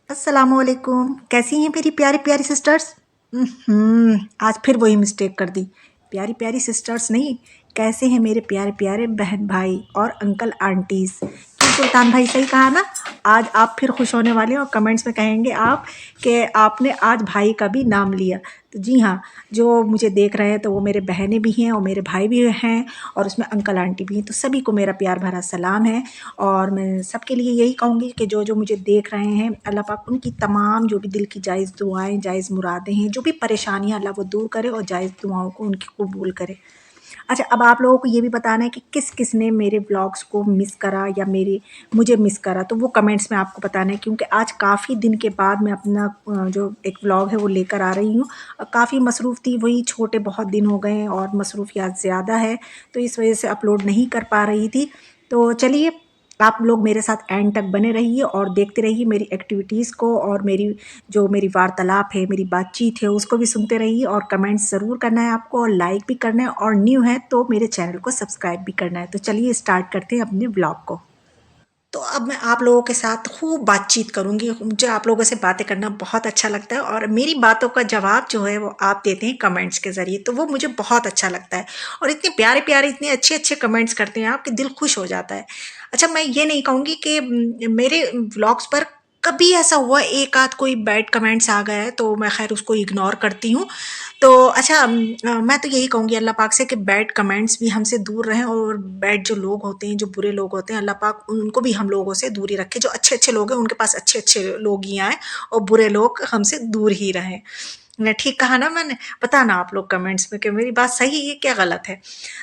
अस्सलामुअलैकुम। कैसी हैं मेरी प्यारी प्यारी सिस्टर्स? आज फिर वही मिस्टेक कर दी। प्यारी प्यारी सिस्टर्स नहीं, कैसे हैं मेरे प्यारे प्यारे बहन भाई और अंकल आंटीज़? क्यों सुल्तान भाई, सही कहा ना? आज आप फिर खुश होने वाले हैं और कमेंट्स में कहेंगे आप कि आपने आज भाई का भी नाम लिया। तो जी हाँ, जो मुझे देख रहे हैं तो वो मेरे बहनें भी हैं और मेरे भाई भी हैं और उसमें अंकल आंटी भी हैं। तो सभी को मेरा प्यार भरा सलाम है। और मैं सबके लिए यही कहूँगी कि जो जो मुझे देख रहे हैं, अल्लाह पाक उनकी तमाम जो भी दिल की जायज़ दुआएं, जायज़ मुरादें हैं, जो भी परेशानियां, अल्लाह वो दूर करे और जायज़ दुआओं को उनकी कबूल करे। अच्छा, अब आप लोगों को ये भी बताना है कि किस किस ने मेरे व्लॉग्स को मिस करा या मेरे मुझे मिस करा, तो वो कमेंट्स में आपको बताना है, क्योंकि आज काफ़ी दिन के बाद मैं अपना जो एक व्लॉग है वो लेकर आ रही हूँ। काफ़ी मसरूफ़ थी, वही छोटे बहुत दिन हो गए हैं और मसरूफियात ज़्यादा है, तो इस वजह से अपलोड नहीं कर पा रही थी। तो चलिए, आप लोग मेरे साथ एंड तक बने रहिए और देखते रहिए मेरी एक्टिविटीज़ को और मेरी वार्तालाप है, मेरी बातचीत है, उसको भी सुनते रहिए और कमेंट्स ज़रूर करना है आपको और लाइक भी करना है और न्यू है तो मेरे चैनल को सब्सक्राइब भी करना है। तो चलिए स्टार्ट करते हैं अपने ब्लॉग को। तो अब मैं आप लोगों के साथ खूब बातचीत करूँगी। मुझे आप लोगों से बातें करना बहुत अच्छा लगता है और मेरी बातों का जवाब जो है वो आप देते हैं कमेंट्स के ज़रिए, तो वो मुझे बहुत अच्छा लगता है। और इतने प्यारे-प्यारे, इतने अच्छे-अच्छे कमेंट्स करते हैं आप कि दिल खुश हो जाता है। अच्छा, मैं ये नहीं कहूँगी कि मेरे व्लॉग्स पर कभी ऐसा हुआ एक आध कोई बैड कमेंट्स आ गया है तो मैं ख़ैर उसको इग्नोर करती हूँ। तो अच्छा, मैं तो यही कहूँगी अल्लाह पाक से कि बैड कमेंट्स भी हमसे दूर रहें और बैड जो लोग होते हैं, जो बुरे लोग होते हैं, अल्लाह पाक उनको भी हम लोगों से दूर ही रखे। जो अच्छे-अच्छे लोग हैं, उनके पास अच्छे-अच्छे लोग ही आएँ और बुरे लोग हमसे दूर ही रहें। मैं ठीक कहा ना मैंने? बताना आप लोग कमेंट्स में कि मेरी बात सही है क्या गलत है?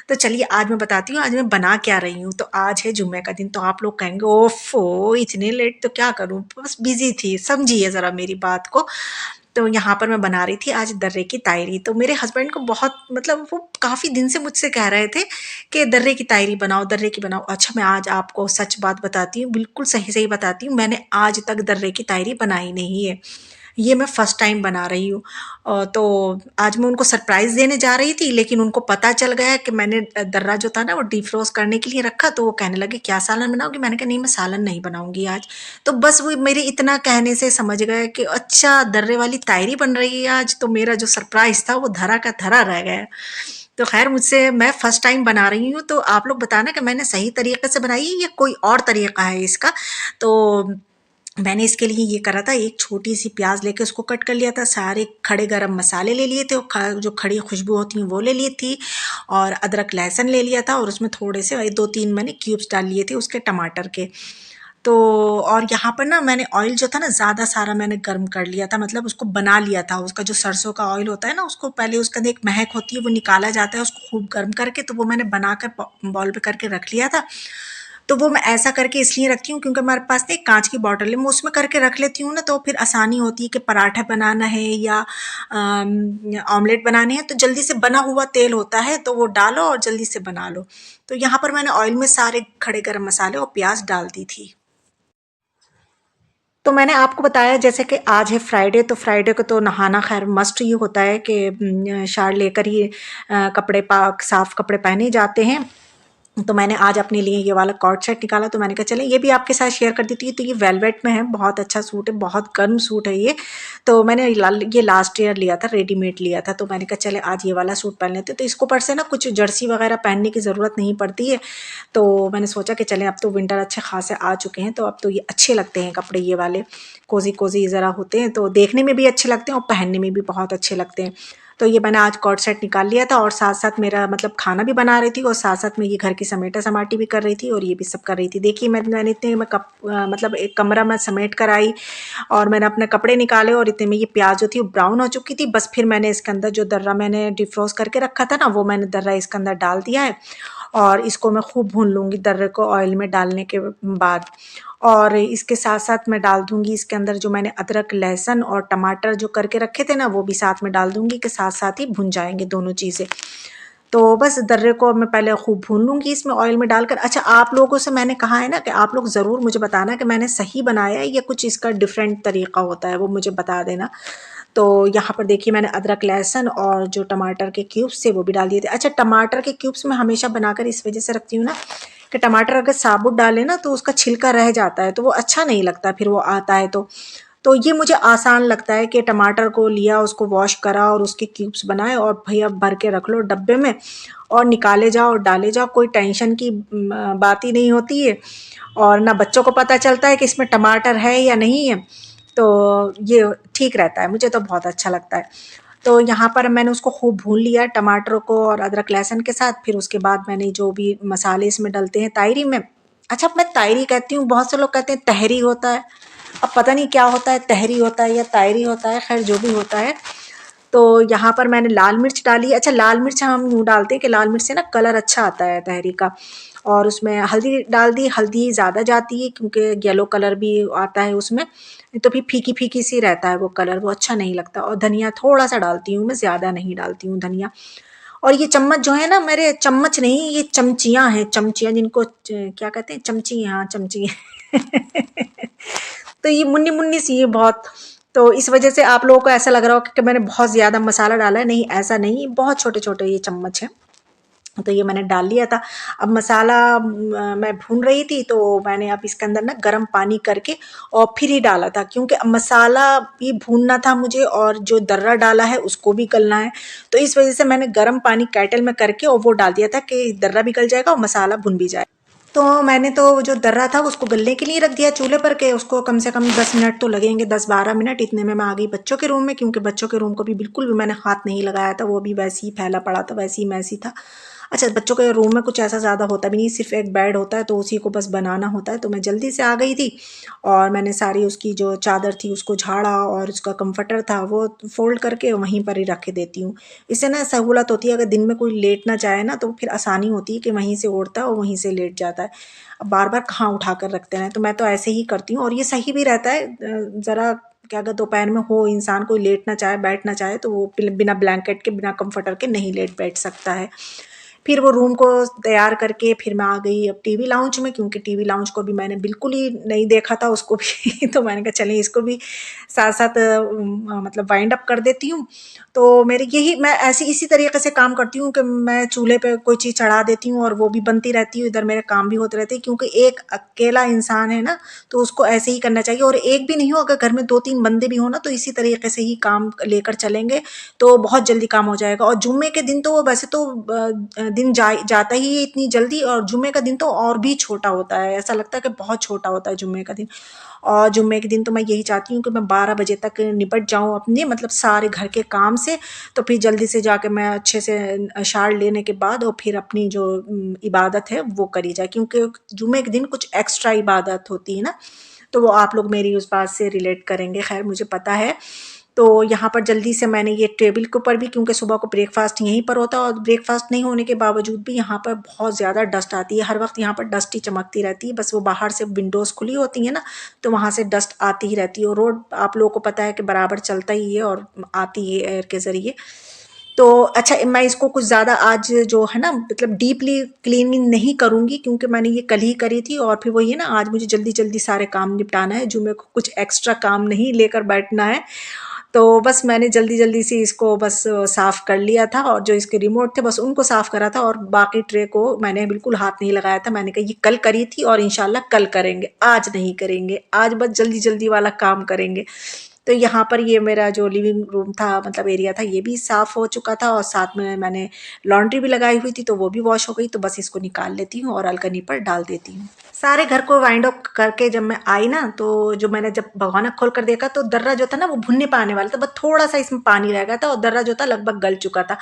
तो चलिए आज मैं बताती हूँ आज मैं बना क्या रही हूँ। तो आज है जुम्मे का दिन, तो आप लोग कहेंगे ओफ़ो! इतने लेट तो क्या करूँ? बस बिज़ी थी, समझिए ज़रा मेरी बात को। तो यहाँ पर मैं बना रही थी आज दर्रे की तायरी। तो मेरे हस्बैंड को बहुत, मतलब वो काफ़ी दिन से मुझसे कह रहे थे कि दर्रे की तायरी बनाओ, दर्रे की बनाओ। अच्छा, मैं आज आपको सच बात बताती हूँ, बिल्कुल सही-सही बताती हूँ, मैंने आज तक दर्रे की तायरी बनाई नहीं है। ये मैं फर्स्ट टाइम बना रही हूँ। तो आज मैं उनको सरप्राइज़ देने जा रही थी, लेकिन उनको पता चल गया कि मैंने दर्रा जो था ना वो डिफ्रोस्ट करने के लिए रखा, तो वो कहने लगे क्या सालन बनाओगी? मैंने कहा नहीं, मैं सालन नहीं बनाऊँगी आज। तो बस वो मेरे इतना कहने से समझ गए कि अच्छा दर्रे वाली तायरी बन रही है आज, तो मेरा जो सरप्राइज़ था वो धरा का धरा रह गया। तो ख़ैर मुझसे मैं फर्स्ट टाइम बना रही हूँ, तो आप लोग बताना कि मैंने सही तरीके से बनाई है या कोई और तरीका है इसका। तो मैंने इसके लिए ये करा था, एक छोटी-सी प्याज़ लेके उसको कट कर लिया था, सारे खड़े गरम मसाले ले लिए थे और जो खड़ी खुशबू होती हैं वो ले ली थी और अदरक लहसुन ले लिया था और उसमें थोड़े से 2-3 मैंने क्यूब्स डाल लिए थे उसके टमाटर के। तो और यहाँ पर ना मैंने ऑयल जो था ना ज़्यादा सारा मैंने गर्म कर लिया था, मतलब उसको बना लिया था। उसका जो सरसों का ऑयल होता है ना, उसको पहले उसके अंदर एक महक होती है वो निकाला जाता है, उसको खूब गर्म करके, तो वो मैंने बनाकर बाउल पे करके रख लिया था। तो वो मैं ऐसा करके इसलिए रखती हूँ क्योंकि हमारे पास ना एक कांच की बॉटल है, मैं उसमें करके रख लेती हूँ ना, तो फिर आसानी होती है कि पराठा बनाना है या ऑमलेट बनाने हैं तो जल्दी से बना हुआ तेल होता है तो वो डालो और जल्दी से बना लो। तो यहाँ पर मैंने ऑयल में सारे खड़े गरम मसाले और प्याज डाल दी थी। तो मैंने आपको बताया जैसे कि आज है फ्राइडे, तो फ्राइडे को तो नहाना ख़ैर मस्ट ही होता है कि शावर लेकर ही कपड़े पाक साफ़ कपड़े पहने जाते हैं। तो मैंने आज अपने लिए ये वाला कॉर्ड सेट निकाला, तो मैंने कहा चलें ये भी आपके साथ शेयर कर देती हूँ। तो ये वेलवेट में है, बहुत अच्छा सूट है, बहुत गर्म सूट है ये। तो मैंने ये लास्ट ईयर लिया था, रेडीमेड लिया था, तो मैंने कहा चले आज ये वाला सूट पहन लेते हैं। तो इसको ऊपर से ना कुछ जर्सी वगैरह पहनने की ज़रूरत नहीं पड़ती है। तो मैंने सोचा कि चलें अब तो विंटर अच्छे खासे आ चुके हैं, तो अब तो ये अच्छे लगते हैं कपड़े ये वाले, कोज़ी-कोज़ी ज़रा होते हैं, तो देखने में भी अच्छे लगते हैं और पहनने में भी बहुत अच्छे लगते हैं। तो ये मैंने आज कॉर्ड सेट निकाल लिया था और साथ-साथ मेरा मतलब खाना भी बना रही थी और साथ-साथ में ये घर की समेटा-समाटी भी कर रही थी और ये भी सब कर रही थी। देखिए मैंने इतने में मतलब एक कमरा मैं समेट कर आई और मैंने अपने कपड़े निकाले और इतने में ये प्याज़ जो थी वो ब्राउन हो चुकी थी। बस फिर मैंने इसके अंदर जो दर्रा मैंने डिफ्रोस्ट करके रखा था ना, वो मैंने दर्रा इसके अंदर डाल दिया है और इसको मैं खूब भून लूँगी दर्रे को ऑयल में डालने के बाद। और इसके साथ-साथ मैं डाल दूँगी इसके अंदर जो मैंने अदरक, लहसुन और टमाटर जो करके रखे थे ना, वो भी साथ में डाल दूँगी कि साथ-साथ ही भुन जाएँगे दोनों चीज़ें। तो बस दर्रे को मैं पहले खूब भून लूँगी इसमें ऑयल में डालकर। अच्छा, आप लोगों से मैंने कहा है ना कि आप लोग ज़रूर मुझे बताना कि मैंने सही बनाया है या कुछ इसका डिफ़रेंट तरीक़ा होता है, वो मुझे बता देना। तो यहाँ पर देखिए मैंने अदरक, लहसुन और जो टमाटर के क्यूब्स थे वो भी डाल दिए थे। अच्छा, टमाटर के क्यूब्स मैं हमेशा बनाकर इस वज़ह से रखती हूँ ना कि टमाटर अगर साबुत डालें ना तो उसका छिलका रह जाता है, तो वो अच्छा नहीं लगता फिर वो आता है तो। तो ये मुझे आसान लगता है कि टमाटर को लिया, उसको वॉश करा और उसके क्यूब्स बनाए और भैया भर के रख लो डब्बे में और निकाले जाओ और डाले जाओ, कोई टेंशन की बात ही नहीं होती है। और ना बच्चों को पता चलता है कि इसमें टमाटर है या नहीं है। तो ये ठीक रहता है, मुझे तो बहुत अच्छा लगता है। तो यहाँ पर मैंने उसको खूब भून लिया टमाटर को और अदरक लहसुन के साथ। फिर उसके बाद मैंने जो भी मसाले इसमें डलते हैं तायरी में, अच्छा मैं तायरी कहती हूँ, बहुत से लोग कहते हैं तहरी होता है। अब पता नहीं क्या होता है, तहरी होता है या तायरी होता है, खैर जो भी होता है। तो यहाँ पर मैंने लाल मिर्च डाली। अच्छा लाल मिर्च हम यूँ डालते हैं कि लाल मिर्च से ना कलर अच्छा आता है तहरी का। और उसमें हल्दी डाल दी, हल्दी ज़्यादा जाती है क्योंकि येलो कलर भी आता है उसमें, नहीं तो फिर फीकी फीकी सी रहता है वो कलर, वो अच्छा नहीं लगता। और धनिया थोड़ा सा डालती हूँ मैं, ज़्यादा नहीं डालती हूँ धनिया। और ये चम्मच जो है ना, मेरे चम्मच नहीं, ये चमचियाँ हैं, चमचियाँ जिनको क्या कहते हैं, चमची, हाँ चमची। तो ये मुन्नी मुन्नी सी है बहुत। तो इस वजह से आप लोगों को ऐसा लग रहा हो कि मैंने बहुत ज़्यादा मसाला डाला है, नहीं ऐसा नहीं, बहुत छोटे छोटे ये चम्मच हैं। तो ये मैंने डाल लिया था। अब मसाला मैं भून रही थी तो मैंने अब इसके अंदर ना गर्म पानी करके और फिर ही डाला था, क्योंकि अब मसाला भी भूनना था मुझे और जो दर्रा डाला है उसको भी गलना है। तो इस वजह से मैंने गर्म पानी केटल में करके और वो डाल दिया था कि दर्रा भी गल जाएगा और मसाला भुन भी जाए। तो मैंने तो जो दर्रा था उसको गलने के लिए रख दिया चूल्हे पर, के उसको कम से कम 10 मिनट तो लगेंगे, 10-12 मिनट। इतने में मैं आ गई बच्चों के रूम में, क्योंकि बच्चों के रूम को भी बिल्कुल भी मैंने हाथ नहीं लगाया था, वो भी वैसे ही फैला पड़ा था, वैसे ही मैसी था। अच्छा बच्चों के रूम में कुछ ऐसा ज़्यादा होता भी नहीं, सिर्फ एक बेड होता है तो उसी को बस बनाना होता है। तो मैं जल्दी से आ गई थी और मैंने सारी उसकी जो चादर थी उसको झाड़ा और उसका कंफर्टर था वो फोल्ड करके वहीं पर ही रख देती हूँ। इससे ना सहूलत होती है, अगर दिन में कोई लेट ना जाए ना तो फिर आसानी होती है कि वहीं से ओढ़ता है और वहीं से लेट जाता है। अब बार बार कहाँ उठा कर रखते हैं, तो मैं तो ऐसे ही करती हूँ और ये सही भी रहता है। ज़रा क्या, अगर दोपहर में हो इंसान कोई लेट ना चाहे, बैठ ना चाहे, तो वो बिना ब्लैंकेट के, बिना कंफर्टर के नहीं लेट बैठ सकता है। फिर वो रूम को तैयार करके फिर मैं आ गई अब टीवी लाउंज में, क्योंकि टीवी लाउंज को भी मैंने बिल्कुल ही नहीं देखा था उसको भी। तो मैंने कहा चलें इसको भी साथ साथ मतलब वाइंड अप कर देती हूँ। तो मेरे यही, मैं ऐसी इसी तरीके से काम करती हूँ कि मैं चूल्हे पे कोई चीज़ चढ़ा देती हूँ और वो भी बनती रहती है, इधर मेरे काम भी होते रहते हैं, क्योंकि एक अकेला इंसान है ना, तो उसको ऐसे ही करना चाहिए। और एक भी नहीं हो, अगर घर में 2-3 बंदे भी हो ना, तो इसी तरीके से ही काम लेकर चलेंगे तो बहुत जल्दी काम हो जाएगा। और जुम्मे के दिन तो वैसे तो दिन जाता ही है इतनी जल्दी, और जुम्मे का दिन तो और भी छोटा होता है, ऐसा लगता है कि बहुत छोटा होता है जुम्मे का दिन। और जुम्मे के दिन तो मैं यही चाहती हूँ कि मैं 12 बजे तक निपट जाऊँ अपने, मतलब सारे घर के काम से। तो फिर जल्दी से जाके मैं अच्छे से अशार लेने के बाद और फिर अपनी जो इबादत है वो करी जाए, क्योंकि जुम्मे के दिन कुछ एक्स्ट्रा इबादत होती है ना। तो वो आप लोग मेरी उस बात से रिलेट करेंगे, खैर मुझे पता है। तो यहाँ पर जल्दी से मैंने ये टेबल के ऊपर भी, क्योंकि सुबह को ब्रेकफास्ट यहीं पर होता है और ब्रेकफास्ट नहीं होने के बावजूद भी यहाँ पर बहुत ज़्यादा डस्ट आती है, हर वक्त यहाँ पर डस्ट ही चमकती रहती है। बस वो बाहर से विंडोज़ खुली होती हैं ना, तो वहाँ से डस्ट आती ही रहती है। और रोड आप लोगों को पता है कि बराबर चलता ही है और आती है एयर के ज़रिए। तो अच्छा मैं इसको कुछ ज़्यादा आज जो है ना, मतलब डीपली क्लीनिंग नहीं करूँगी, क्योंकि मैंने ये कल ही करी थी और फिर वही है ना, आज मुझे जल्दी जल्दी सारे काम निपटाना है, जो मेरे को कुछ एक्स्ट्रा काम नहीं लेकर बैठना है। तो बस मैंने जल्दी जल्दी से इसको बस साफ़ कर लिया था और जो इसके रिमोट थे बस उनको साफ़ करा था, और बाकी ट्रे को मैंने बिल्कुल हाथ नहीं लगाया था। मैंने कहा ये कल करी थी और इंशाल्लाह कल करेंगे, आज नहीं करेंगे, आज बस जल्दी जल्दी वाला काम करेंगे। तो यहाँ पर ये मेरा जो लिविंग रूम था, मतलब एरिया था, ये भी साफ़ हो चुका था और साथ में मैंने लॉन्ड्री भी लगाई हुई थी तो वो भी वॉश हो गई। तो बस इसको निकाल लेती हूँ और अलकनी पर डाल देती हूँ। सारे घर को वाइंड अप करके जब मैं आई ना, तो जो मैंने जब भगोना खोल कर देखा तो दर्रा जो था ना वो भुनने पाने वाला था, बस थोड़ा सा इसमें पानी रह गया था और दर्रा जो था लगभग गल चुका था।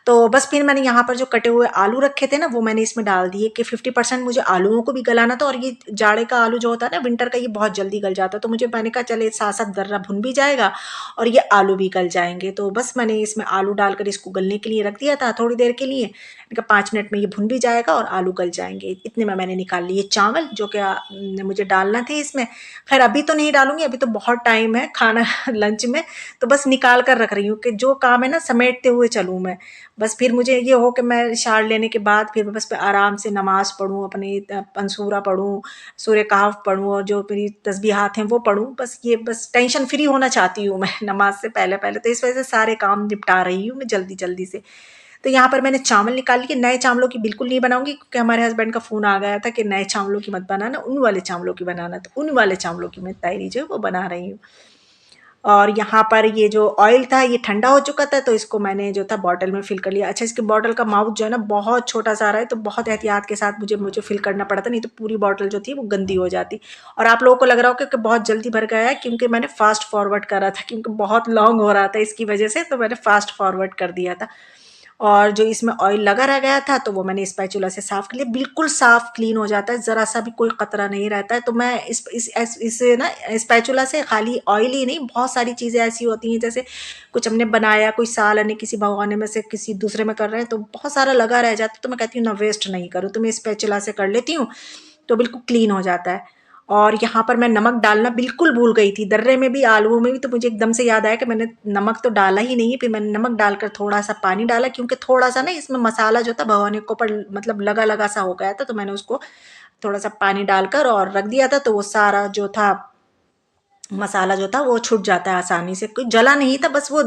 तो बस फिर मैंने यहाँ पर जो कटे हुए आलू रखे थे ना वो मैंने इसमें डाल दिए कि 50% मुझे आलूओं को भी गलाना था। और ये जाड़े का आलू जो होता है ना, विंटर का, ये बहुत जल्दी गल जाता है, तो मुझे मैंने कहा चले साथ साथ दर्रा भुन भी जाएगा और ये आलू भी गल जाएंगे। तो बस मैंने इसमें आलू डालकर इसको गलने के लिए रख दिया था थोड़ी देर के लिए। मैंने कहा 5 मिनट में ये भुन भी जाएगा और आलू गल जाएंगे। इतने में मैंने निकाल लिए चावल जो कि मुझे डालना थे इसमें। खैर अभी तो नहीं डालूंगी, अभी तो बहुत टाइम है खाना लंच में, तो बस निकाल कर रख रही हूँ कि जो काम है ना समेटते हुए चलूँ मैं। बस फिर मुझे ये हो कि मैं शार लेने के बाद फिर बस आराम से नमाज़ पढ़ूँ, अपनी पंसूरा पढ़ूँ, सूर्य कहफ पढ़ूँ और जो मेरी तस्बीहात हैं वो पढ़ूँ। बस ये बस टेंशन फ्री होना चाहती हूँ मैं नमाज से पहले पहले, तो इस वजह से सारे काम निपटा रही हूँ मैं जल्दी जल्दी से। तो यहाँ पर मैंने चावल निकाल लिए, नए चावलों की बिल्कुल नहीं बनाऊंगी, क्योंकि हमारे हस्बैंड का फ़ोन आ गया था कि नए चावलों की मत बनाना, उन वाले चावलों की बनाना। तो उन वाले चावलों की मैं तायरी जो है वो बना रही हूँ। और यहाँ पर ये जो ऑयल था ये ठंडा हो चुका था, तो इसको मैंने जो था बॉटल में फिल कर लिया। अच्छा, इसके बॉटल का माउथ जो है ना बहुत छोटा सा आ रहा है, तो बहुत एहतियात के साथ मुझे मुझे फिल करना पड़ा था, नहीं तो पूरी बॉटल जो थी वो गंदी हो जाती। और आप लोगों को लग रहा हो कि बहुत जल्दी भर गया है, क्योंकि मैंने फास्ट फॉरवर्ड करा था, क्योंकि बहुत लॉन्ग हो रहा था इसकी वजह से, तो मैंने फास्ट फॉरवर्ड कर दिया था। और जो इसमें ऑयल लगा रह गया था तो वो मैंने स्पैचुला से साफ कर लिया। बिल्कुल साफ क्लीन हो जाता है, ज़रा सा भी कोई कतरा नहीं रहता है। तो मैं इस ना स्पैचुला से खाली ऑयल ही नहीं, बहुत सारी चीज़ें ऐसी होती हैं, जैसे कुछ हमने बनाया, कोई सालन किसी भगोने में से किसी दूसरे में कर रहे हैं, तो बहुत सारा लगा रह जाता है, तो मैं कहती हूँ ना वेस्ट नहीं करूँ, तो मैं स्पैचुला से कर लेती हूँ, तो बिल्कुल क्लीन हो जाता है। और यहाँ पर मैं नमक डालना बिल्कुल भूल गई थी, दर्रे में भी आलूओं में भी, तो मुझे एकदम से याद आया कि मैंने नमक तो डाला ही नहीं है। फिर मैंने नमक डालकर थोड़ा सा पानी डाला, क्योंकि थोड़ा सा ना इसमें मसाला जो था भगोने के ऊपर मतलब लगा लगा सा हो गया था, तो मैंने उसको थोड़ा सा पानी डालकर और रख दिया था, तो वो सारा जो था मसाला जो था वो छूट जाता है आसानी से। कोई जला नहीं था, बस वो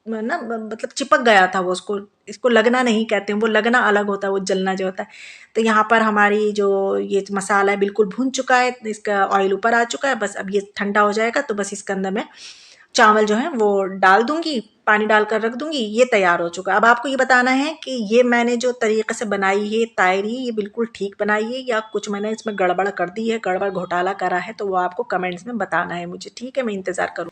ना मतलब चिपक गया था वो, उसको इसको लगना नहीं कहते हैं, वो लगना अलग होता है, वो जलना जो होता है। तो यहाँ पर हमारी जो ये मसाला है बिल्कुल भुन चुका है, इसका ऑयल ऊपर आ चुका है। बस अब ये ठंडा हो जाएगा तो बस इसके अंदर मैं चावल जो है वो डाल दूंगी, पानी डालकर रख दूंगी, ये तैयार हो चुका है। अब आपको ये बताना है कि ये मैंने जो तरीके से बनाई है तायरी, ये बिल्कुल ठीक बनाई है या कुछ मैंने इसमें गड़बड़ कर दी है, गड़बड़ घोटाला करा है, तो वो आपको कमेंट्स में बताना है मुझे, ठीक है? मैं इंतज़ार करूँ।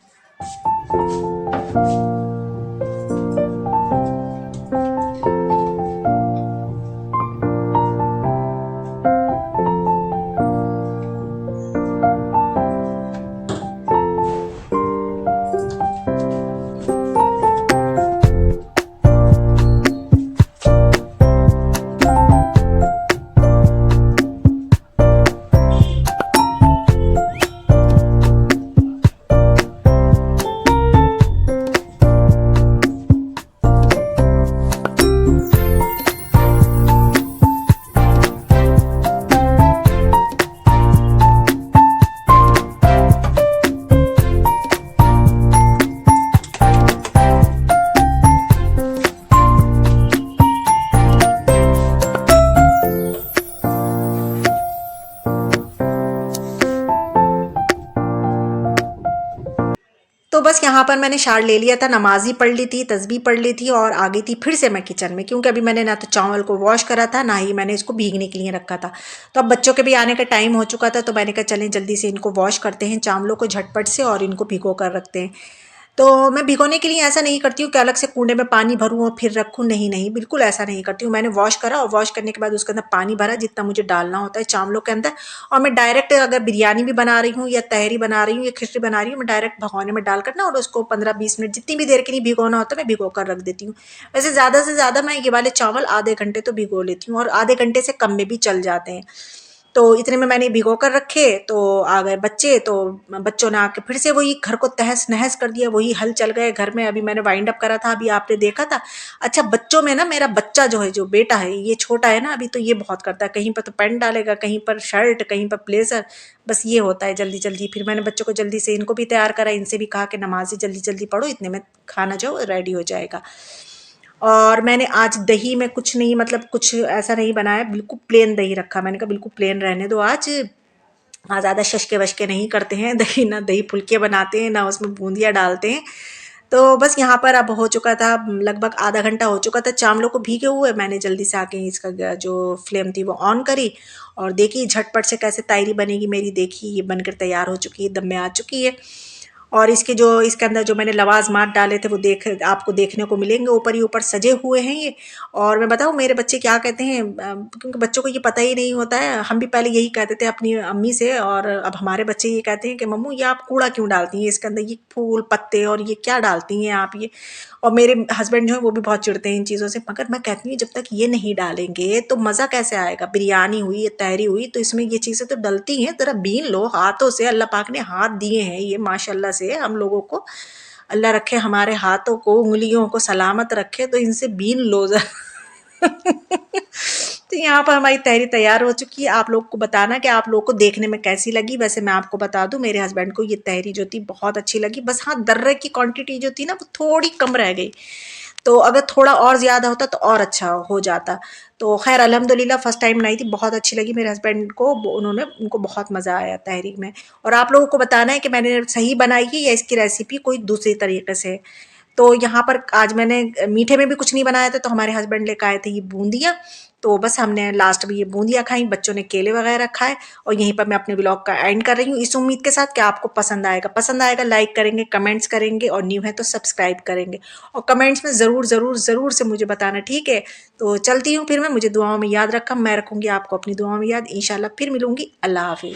तो बस यहाँ पर मैंने शार ले लिया था, नमाज़ ही पढ़ ली थी, तस्बीह पढ़ ली थी, और आ गई थी फिर से मैं किचन में, क्योंकि अभी मैंने ना तो चावल को वॉश करा था, ना ही मैंने इसको भीगने के लिए रखा था। तो अब बच्चों के भी आने का टाइम हो चुका था, तो मैंने कहा चलें जल्दी से इनको वॉश करते हैं चावलों को झटपट से, और इनको भिगो कर रखते हैं। तो मैं भिगोने के लिए ऐसा नहीं करती हूँ कि अलग से कूड़े में पानी भरूँ और फिर रखूँ, नहीं नहीं, बिल्कुल ऐसा नहीं करती हूँ। मैंने वॉश करा और वॉश करने के बाद उसके अंदर पानी भरा जितना मुझे डालना होता है चावलों के अंदर, और मैं डायरेक्ट अगर बिरयानी भी बना रही हूँ या तहरी बना रही हूँ या खिचड़ी बना रही हूँ, मैं डायरेक्ट भगोने में डालकर ना और उसको 15-20 मिनट जितनी भी देर के लिए भिगोना होता है मैं भिगो कर रख देती हूँ। वैसे ज़्यादा से ज़्यादा मैं ये वाले चावल आधे घंटे तो भिगो लेती हूँ, और आधे घंटे से कम में भी चल जाते हैं। तो इतने में मैंने भिगो कर रखे, तो आ गए बच्चे, तो बच्चों ने आके फिर से वही घर को तहस नहस कर दिया, वही हल चल गए घर में। अभी मैंने वाइंड अप करा था, अभी आपने देखा था। अच्छा, बच्चों में ना मेरा बच्चा जो है, जो बेटा है, ये छोटा है ना अभी, तो ये बहुत करता है, कहीं पर तो पैंट डालेगा, कहीं पर शर्ट, कहीं पर ब्लेजर, बस ये होता है जल्दी जल्दी। फिर मैंने बच्चों को जल्दी से इनको भी तैयार करा, इनसे भी कहा कि नमाज जल्दी जल्दी पढ़ो, इतने में खाना जो रेडी हो जाएगा। और मैंने आज दही में कुछ नहीं, मतलब कुछ ऐसा नहीं बनाया, बिल्कुल प्लेन दही रखा। मैंने कहा बिल्कुल प्लेन रहने दो आज, हाँ ज़्यादा शशके वशके नहीं करते हैं दही, ना दही फुल्के बनाते हैं, ना उसमें बूंदियाँ डालते हैं। तो बस यहाँ पर अब हो चुका था, लगभग आधा घंटा हो चुका था चावलों को भीगे हुए। मैंने जल्दी से आके इसका जो फ्लेम थी वो ऑन करी, और देखी झटपट से कैसे तायरी बनेगी मेरी। देखी ये बनकर तैयार हो चुकी है, दम में आ चुकी है। और इसके जो इसके अंदर जो मैंने लवाजमात डाले थे वो आपको देखने को मिलेंगे, ऊपर ही ऊपर सजे हुए हैं ये। और मैं बताऊँ मेरे बच्चे क्या कहते हैं, क्योंकि बच्चों को ये पता ही नहीं होता है, हम भी पहले यही कहते थे अपनी अम्मी से, और अब हमारे बच्चे ये कहते हैं कि मम्मू ये आप कूड़ा क्यों डालती हैं इसके अंदर, ये फूल पत्ते और ये क्या डालती हैं आप ये। और मेरे हस्बैंड जो है वो भी बहुत चिढ़ते हैं इन चीज़ों से, मगर मैं कहती हूँ जब तक ये नहीं डालेंगे तो मज़ा कैसे आएगा। बिरयानी हुई या तहरी हुई तो इसमें ये चीज़ें तो डलती हैं, ज़रा बीन लो हाथों से, अल्लाह पाक ने हाथ दिए हैं ये माशाल्लाह से हम लोगों को, अल्लाह रखे हमारे हाथों को, उंगलियों को सलामत रखे, तो इनसे बीन लो ज़रा। तो यहाँ पर हमारी तहरी तैयार हो चुकी है। आप लोग को बताना कि आप लोग को देखने में कैसी लगी। वैसे मैं आपको बता दूं मेरे हस्बैंड को ये तहरी जो थी बहुत अच्छी लगी, बस हाँ दर्रे की क्वांटिटी जो थी ना वो थोड़ी कम रह गई, तो अगर थोड़ा और ज़्यादा होता तो और अच्छा हो जाता। तो खैर अल्हम्दुलिल्लाह फ़र्स्ट टाइम बनाई थी, बहुत अच्छी लगी मेरे हस्बैंड को, उनको बहुत मज़ा आया तहरीक में। और आप लोगों को बताना है कि मैंने सही बनाई है या इसकी रेसिपी कोई दूसरी तरीके से है। तो यहाँ पर आज मैंने मीठे में भी कुछ नहीं बनाया था, तो हमारे हस्बैंड लेकर आए थे ये बूंदियाँ, तो बस हमने लास्ट में ये बूंदियाँ खाई, बच्चों ने केले वगैरह खाए। और यहीं पर मैं अपने ब्लॉग का एंड कर रही हूँ, इस उम्मीद के साथ कि आपको पसंद आएगा, लाइक करेंगे, कमेंट्स करेंगे और न्यू है तो सब्सक्राइब करेंगे और कमेंट्स में ज़रूर ज़रूर ज़रूर से मुझे बताना, ठीक है। तो चलती हूँ फिर मैं, मुझे दुआओं में याद रखा, मैं रखूँगी आपको अपनी दुआओं में याद। इंशाल्लाह फिर मिलूँगी। अल्लाह हाफिज़।